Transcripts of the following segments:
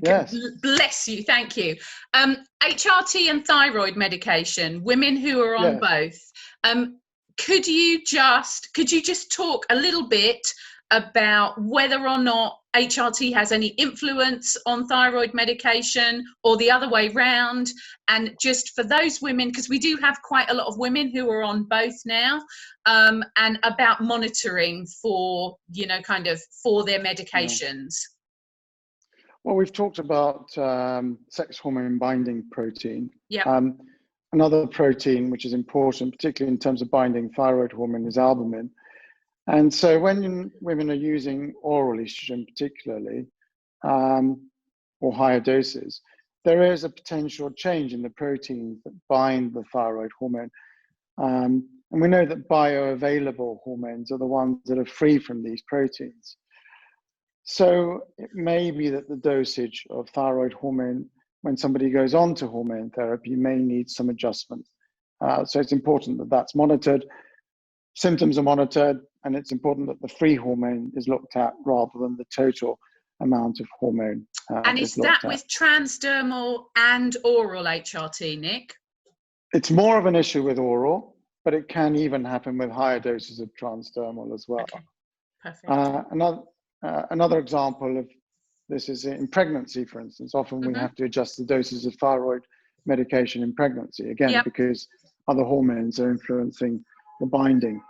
Yes. Bless you, thank you. HRT and thyroid medication, women who are on both. Could you just talk a little bit about whether or not HRT has any influence on thyroid medication or the other way round? And just for those women, because we do have quite a lot of women who are on both now, and about monitoring for, kind of for their medications. Well, we've talked about sex hormone binding protein. Yeah. Another protein which is important, particularly in terms of binding thyroid hormone, is albumin. And so when women are using oral estrogen particularly, or higher doses, there is a potential change in the proteins that bind the thyroid hormone. And we know that bioavailable hormones are the ones that are free from these proteins. So it may be that the dosage of thyroid hormone when somebody goes on to hormone therapy may need some adjustment. So it's important that that's monitored. Symptoms are monitored, and it's important that the free hormone is looked at rather than the total amount of hormone. And is that with transdermal and oral HRT, Nick? It's more of an issue with oral, but it can even happen with higher doses of transdermal as well. Okay. Perfect. Another example of this is in pregnancy, for instance. Often we have to adjust the doses of thyroid medication in pregnancy, again, because other hormones are influencing the binding.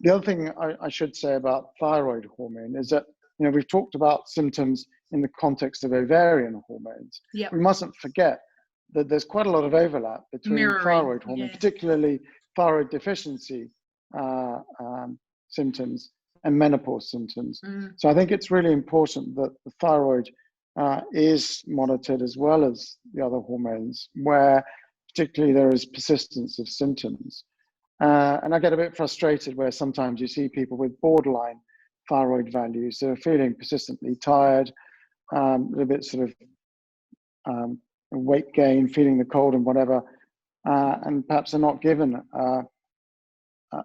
The other thing I should say about thyroid hormone is that, we've talked about symptoms in the context of ovarian hormones. Yep. We mustn't forget that there's quite a lot of overlap between thyroid hormone, particularly thyroid deficiency symptoms and menopause symptoms. So I think it's really important that the thyroid is monitored as well as the other hormones, where particularly there is persistence of symptoms. And I get a bit frustrated where sometimes you see people with borderline thyroid values, so feeling persistently tired, a little bit sort of weight gain, feeling the cold and whatever, and perhaps are not given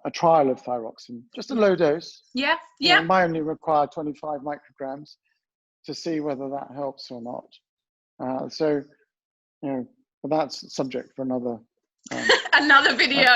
a trial of thyroxine, just a low dose. Yeah. It might only require 25 micrograms to see whether that helps or not. So, but that's subject for another another video.